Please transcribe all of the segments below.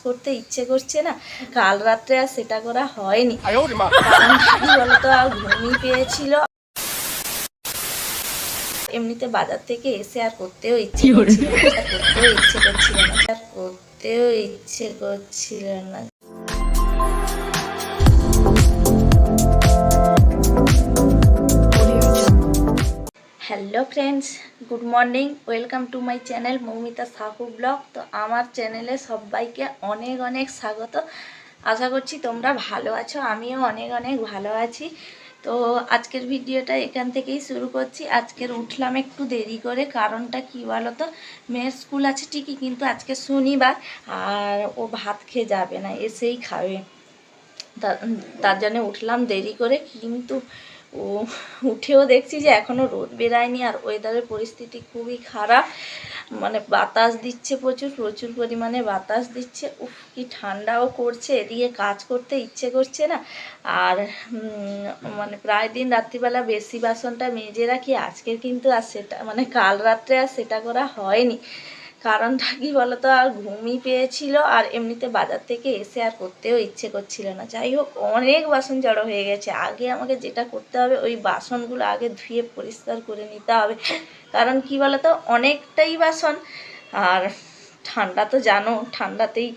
করতে ইচ্ছে করছে না, কাল রাত্রে আর সেটা করা হয়নি। কারণ কি বলতো, আর ঘুমই পেয়েছিল। এমনিতে বাজার থেকে এসে আর করতেও ইচ্ছে করছিল না। Hello friends, good morning, welcome to my channel Moumita Sahu blog. তো আমার চ্যানেলে সবাইকে অনেক অনেক স্বাগত। আশা করছি তোমরা ভালো আছো, আমিও অনেক অনেক ভালো আছি। তো আজকের ভিডিওটা এখান থেকেই শুরু করছি। আজকের উঠলাম একটু দেরি করে, কারণটা কি বলো তো, মেয়ের স্কুল আছে ঠিকই, কিন্তু আজকে শনিবার আর ও ভাত খেয়ে যাবে না, এসেই খাবে। তার জন্য উঠলাম দেরি করে, কিন্তু উঠেও দেখছি যে এখনও রোদ বেরায়নি আর ওয়েদারের পরিস্থিতি খুবই খারাপ। মানে বাতাস দিচ্ছে, প্রচুর পরিমাণে বাতাস দিচ্ছে। উফ, কি ঠান্ডাও করছে, এদিকে কাজ করতে ইচ্ছে করছে না। আর মানে প্রায় দিন রাত্রিবেলা বেশি বাসনটা মেজে রাখি, আজকের কিন্তু আর সেটা মানে কাল রাত্রে আর সেটা করা হয়নি। কারণটা কি বলতো, আর ঘুমই পেয়েছিল আর এমনিতে বাজার থেকে এসে আর করতেও ইচ্ছে করছিল না। যাই হোক, অনেক বাসন জড়ো হয়ে গেছে। আগে আমাকে যেটা করতে হবে, ওই বাসনগুলো আগে ধুয়ে পরিষ্কার করে নিতে হবে। কারণ কি বলতো, অনেকটাই বাসন, আর ঠান্ডা তো জানো, ঠান্ডাতেই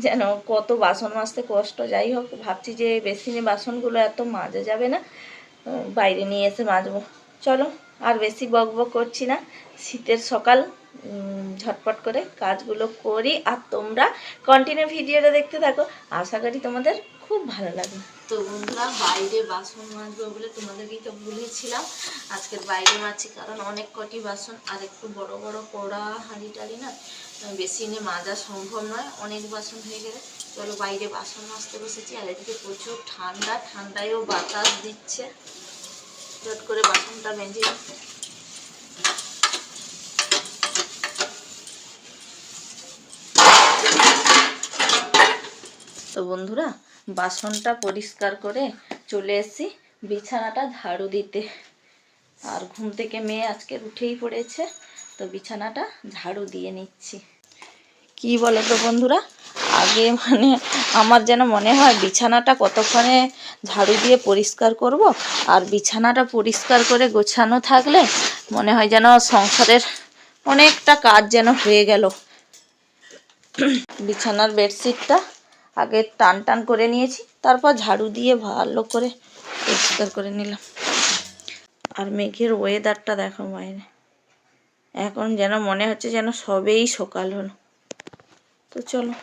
যেন কত বাসন মাজতে কষ্ট। যাই হোক, ভাবছি যে বেসিনে বাসনগুলো এত মাজা যাবে না, বাইরে নিয়ে এসে মাজবো। চলো, আর বেশি বক বক করছি না, শীতের সকাল, ঝটপট করে কাজগুলো করি। আর তোমরা কন্টিনিউ ভিডিওটা দেখতে থাকো, আশা করি তোমাদের খুব ভালো লাগবে। তো বন্ধুরা, বাইরে বাসন মাজবো বলে তোমাদেরকেই তো বলেছিলাম আজকের বাইরে মাজছি, কারণ অনেক কটি বাসন আর একটু বড় বড় কড়া হাঁড়ি টাড়ি না, বেসিনে মাজা সম্ভব নয়, অনেক বাসন হয়ে গেলে। চলো বাইরে বাসন মাজতে বসেছি। আর এদিকে প্রচুর ঠান্ডা, ঠান্ডায়ও বাতাস দিচ্ছে। চট করে বাসনটা মেজে। তো বন্ধুরা, বাসনটা পরিষ্কার করে চলে এসেছি বিছানাটা ঝাড়ু দিতে। আর ঘুম থেকে মেয়ে আজকে উঠেই পড়েছে, তো বিছানাটা ঝাড়ু দিয়ে নিচ্ছি। কি বলো তো বন্ধুরা, আগে মানে আমার যেন মনে হয় বিছানাটা কতক্ষণে ঝাড়ু দিয়ে পরিষ্কার করব, আর বিছানাটা পরিষ্কার করে গোছানো থাকলে মনে হয় যেন সংসারের অনেকটা কাজ যেন হয়ে গেল। বিছানার বেডশিটটা আগে টান টান করে নিয়েছি, তারপর ঝাড়ু দিয়ে ভালো করে পরিষ্কার করে নিলাম। আর মেঘের ওয়েদারটা দেখো বাইরে, এখন যেন মনে হচ্ছে যেন সবেই সকাল হলো। তো চলো,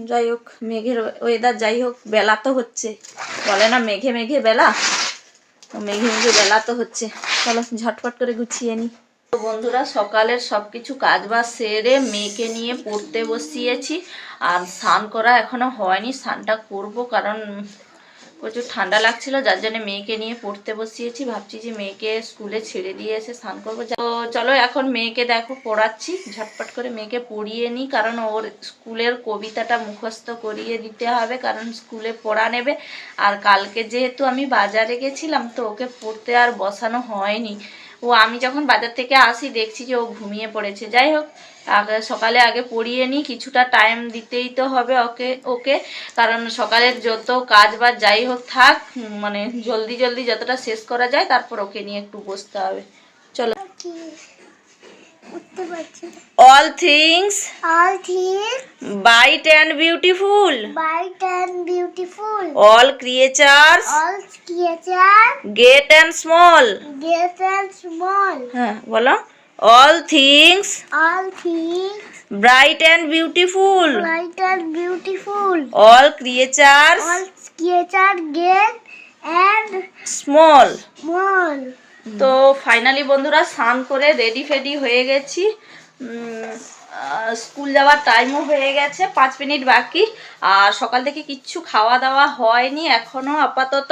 যাই হোক, মেঘের ওয়েদার যাই হোক, বেলা তো হচ্ছে, বলে না মেঘে মেঘে বেলা, মেঘে মেঘে বেলা তো হচ্ছে। চলো ঝটপট করে গুছিয়ে নিই। তো বন্ধুরা, সকালের সব কিছু কাজবাজ সেরে মেয়েকে নিয়ে পড়তে বসিয়েছি। আর স্নান করা এখনো হয়নি, স্নানটা করবো, কারণ প্রচুর ঠান্ডা লাগছিল, যার জন্য মেয়েকে নিয়ে পড়তে বসিয়েছি। ভাবছি যে মেয়েকে স্কুলে ছেড়ে দিয়ে এসে স্নান করবো। তো চলো, এখন মেয়েকে দেখো পড়াচ্ছি, ঝটপট করে মেয়েকে পড়িয়ে নিই, কারণ ওর স্কুলের কবিতাটা মুখস্থ করিয়ে দিতে হবে, কারণ স্কুলে পড়া নেবে। আর কালকে যেহেতু আমি বাজারে গেছিলাম, তো ওকে পড়তে আর বসানো হয়নি। আমি যখন বাজার থেকে আসি দেখছি যে ও ঘুমিয়ে পড়েছে। যাই হোক, সকালে আগে পড়িয়ে নিই, কিছুটা টাইম দিতেই তো হবে ওকে, কারণ সকালের যত কাজ বাজ যাই হোক থাক, মানে জলদি জলদি যতটা শেষ করা যায়, তারপর ওকে নিয়ে একটু বসতে হবে। চলো। All things bright and beautiful, all creatures great and small, হ্যাঁ বলো, all things bright and beautiful, all creatures great and small. তো ফাইনালি বন্ধুরা, স্নান করে রেডি ফেডি হয়ে গেছি, স্কুল যাওয়ার টাইমও হয়ে গেছে, 5 মিনিট বাকি। আর সকাল থেকে কিচ্ছু খাওয়া দাওয়া হয়নি এখনো আপাতত।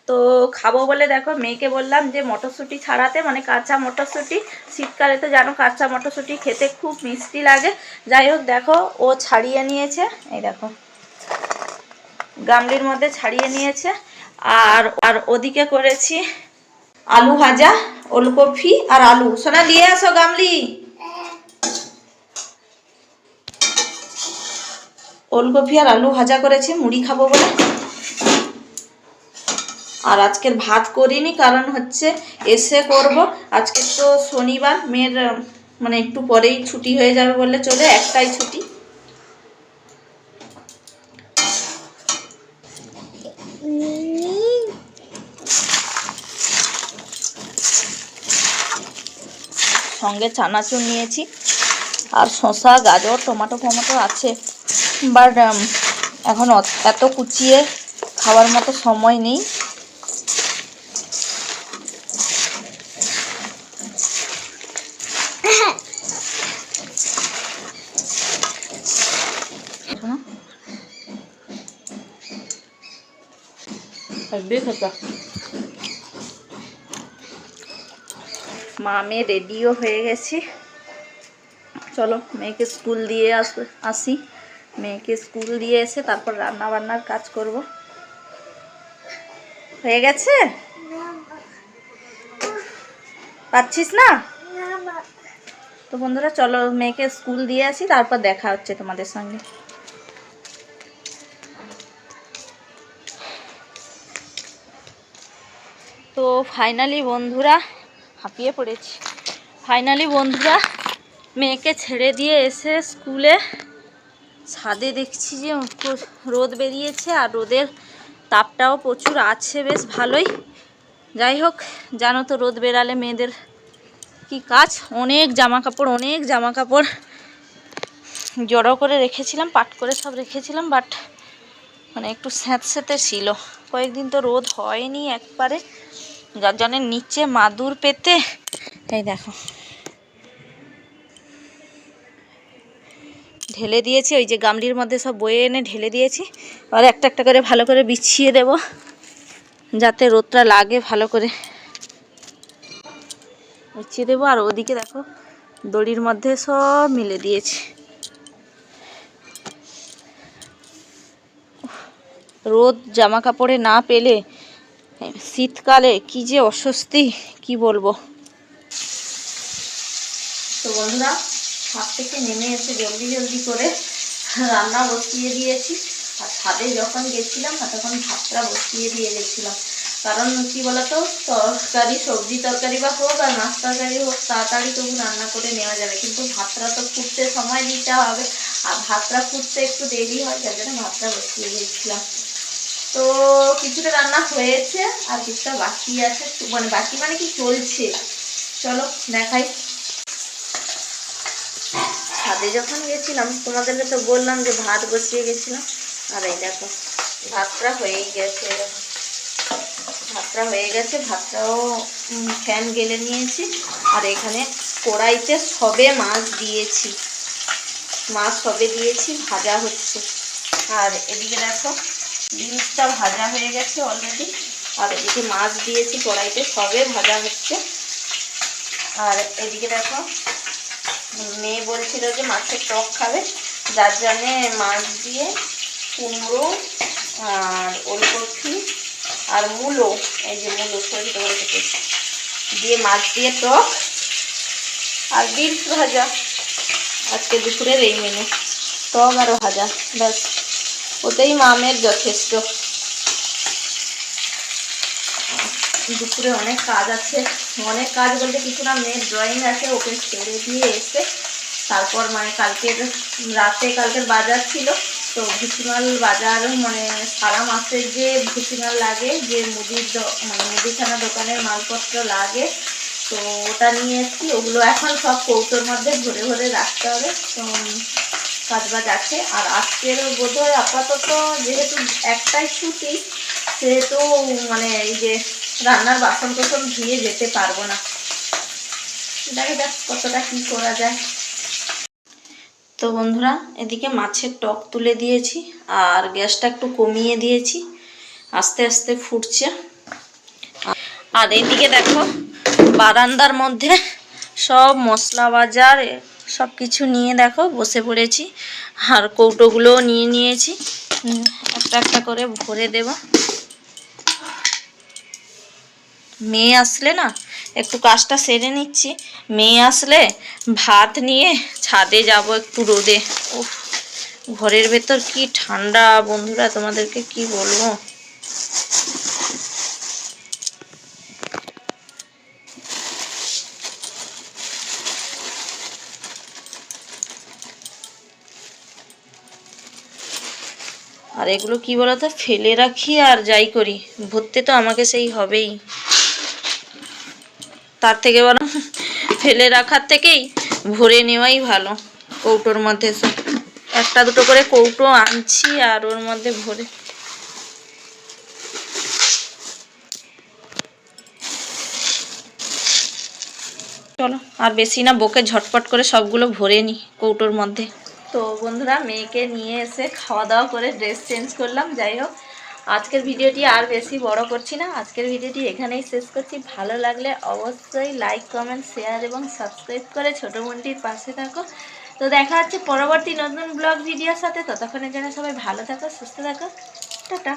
তো খাবো বলে দেখো, মেয়েকে বললাম যে মটরশুঁটি ছাড়াতে, মানে কাঁচা মটরশুঁটি, শীতকালে তো জানো কাঁচা মটরশুঁটি খেতে খুব মিষ্টি লাগে। যাই হোক, দেখো ও ছাড়িয়ে নিয়েছে, এই দেখো গামলির মধ্যে ছাড়িয়ে নিয়েছে। আর ওদিকে করেছি আলু ভাজা, ওলকপি আর আলু। সোনা দিয়ে আসো গামলি। ওলকপি আর আলু ভাজা করেছি মুড়ি খাবো বলে। আর আজকের ভাত করিনি, কারণ হচ্ছে এসে করব। আজকে তো শনিবার, মেয়ের মানে একটু পরেই ছুটি হয়ে যাবে বললে চলে, একটাই ছুটি। সঙ্গে চানাচুর নিয়েছি, আর শসা, গাজর, টমেটো ফমেটো আছে, বাট এখন এত কুচিয়ে খাওয়ার মতো সময় নেই। মা মেয়ে রেডিও হয়ে গেছি, চলো মেয়েকে স্কুল দিয়ে আসি। মেয়েকে স্কুল দিয়ে এসে তারপর রান্না বান্নার কাজ করব। হয়ে গেছে? পাচ্ছিস না? তো বন্ধুরা চলো মেয়েকে স্কুল দিয়ে আসি, তারপর দেখা হচ্ছে তোমাদের সঙ্গে। তো ফাইনালি বন্ধুরা, হাঁপিয়ে পড়েছি। ফাইনালি বন্ধুরা মেয়েকে ছেড়ে দিয়ে এসে স্কুলে ছাদে দেখছি যে রোদ বেরিয়েছে, আর রোদের তাপটাও প্রচুর আছে, বেশ ভালোই। যাই হোক, জানো তো রোদ বেরালে মেয়েদের কি কাজ। অনেক জামা কাপড় জড়ো করে রেখেছিলাম, পাট করে সব রেখেছিলাম, বাট মানে একটু স্যাঁতস্যাঁতে ছিল। কয়েকদিন তো রোদ হয়নি একবারে, যার জন্য নিচে মাদুর পেতে এই দেখো ঢেলে দিয়েছি। ওই যে গামলির মধ্যে সব বয়ে এনে ঢেলে দিয়েছি। আর একটা একটা করে ভালো করে বিছিয়ে দেব, যাতে রোদটা লাগে ভালো করে বিছিয়ে দেবো। আর ওদিকে দেখো দড়ির মধ্যে সব মিলে দিয়েছি। রোদ জামা কাপড়ে না পেলে শীতকালে কি যে অস্বস্তি, কি বলবো। তো বন্ধুরা ছাদ থেকে নেমে এসে জলদি করে রান্না বসিয়ে দিয়েছি। আর ছাদে যখন গেছিলাম তখন ভাতটা বসিয়ে দিয়ে গেছিলাম, কারণ কি বলতো, তরকারি, সবজি তরকারি বা হোক আর মাছ তরকারি হোক, তাড়াতাড়ি তবু রান্না করে নেওয়া যাবে, কিন্তু ভাতটা তো ফুটতে সময় দিতে হবে, আর ভাতটা ফুটতে একটু দেরি হয়, যার জন্য ভাতটা বসিয়ে দিয়েছিলাম। তো কিছুটা রান্না হয়েছে আর কিছুটা বাকি আছে, মানে বাকি মানে কি চলছে, চলো দেখাই। ছাদে যখন গেছিলাম তোমাদেরকে তো বললাম যে ভাত বসিয়ে গেছিলাম, আর এই দেখো ভাতটা হয়েই গেছে। ভাতটাও ফ্যান গেলে নিয়েছি। আর এখানে কড়াইতে সবে মাছ দিয়েছি, ভাজা হচ্ছে। আর এদিকে দেখো ইলিশটা ভাজা হয়ে গেছে অলরেডি, আর এদিকে মাছ দিয়েছি কড়াইতে, সবে ভাজা হচ্ছে। আর এদিকে দেখো মেয়ে বলছিল যে মাছের টক খাবে, যার জন্যে মাছ দিয়ে কুমড়ো আর ওলকপি আর মূলো, এই যে মূলো সরিয়ে করে কেটেছি, দিয়ে মাছ দিয়ে টক আর বিনস ভাজা। আজকে দুপুরের এই মেনু, টক আর ভাজা, ব্যাস ওতেই মামের যথেষ্ট। দুপুরে অনেক কাজ আছে, অনেক কাজ বলতে কিছু না, মেয়ের ড্রয়িং আছে, ওকে ছেড়ে দিয়ে এসে তারপর মানে কালকের বাজার ছিল, তো ভুসিমাল বাজার মানে সারা মাসের যে ভুসিমাল লাগে, যে মানে মুদিখানা দোকানের মালপত্র লাগে, তো ওটা নিয়ে এসেছি। ওগুলো এখন সব কৌটোর মধ্যে ভরে রাখতে হবে, তো কাজবাজ আছে। আর আজকের বোধহয় আপাতত যেহেতু একটাই ছুটি, সেহেতু মানে এই যে রান্নার বাসন কোসন ধুয়ে যেতে পারবো না। দেখ কতটা কি করা যায়। তো বন্ধুরা এদিকে মাছের টক তুলে দিয়েছি, আর গ্যাসটা একটু কমিয়ে দিয়েছি, আস্তে আস্তে ফুটছে। আর এদিকে দেখো বারান্দার মধ্যে সব মশলা বাজার সব কিছু নিয়ে দেখো বসে পড়েছি, আর কৌটোগুলোও নিয়ে নিয়েছি, একটা একটা করে ভরে দেব। মেয়ে আসলে না একটু কাজটা সেরে নিচ্ছি, মেয়ে আসলে ভাত নিয়ে ছাদে যাব একটু রোদে। উফ ঘরের ভেতর কি ঠান্ডা বন্ধুরা, তোমাদেরকে কি বলবো। আর এগুলো কি বলতো, ফেলে রাখি আর যাই করি, ভরতে তো আমাকে সেই হবেই। তার থেকে বরং ফেলে রাখার থেকেই ভরে নেওয়াই ভালো। কৌটোর মধ্যে একটা দুটো করে কৌটো আনছি আর ওর মধ্যে ভরে। চলো আর বেশি না বকে ঝটপট করে সবগুলো ভরে নিই কৌটোর মধ্যে। তো বন্ধুরা, মেয়েকে নিয়ে এসে খাওয়া দাওয়া করে ড্রেস চেঞ্জ করলাম। যাই হোক, আজকের ভিডিওটি আর বেশি বড় করছি না, আজকের ভিডিওটি এখানেই শেষ করছি। ভালো লাগলে অবশ্যই লাইক, কমেন্ট, শেয়ার এবং সাবস্ক্রাইব করে ছোটো বোনটির পাশে থাকো। তো দেখা হচ্ছে পরবর্তী নতুন ব্লগ ভিডিওর সাথে। ততক্ষণের জন্য সবাই ভালো থাকো, সুস্থ থাকো, টাটা।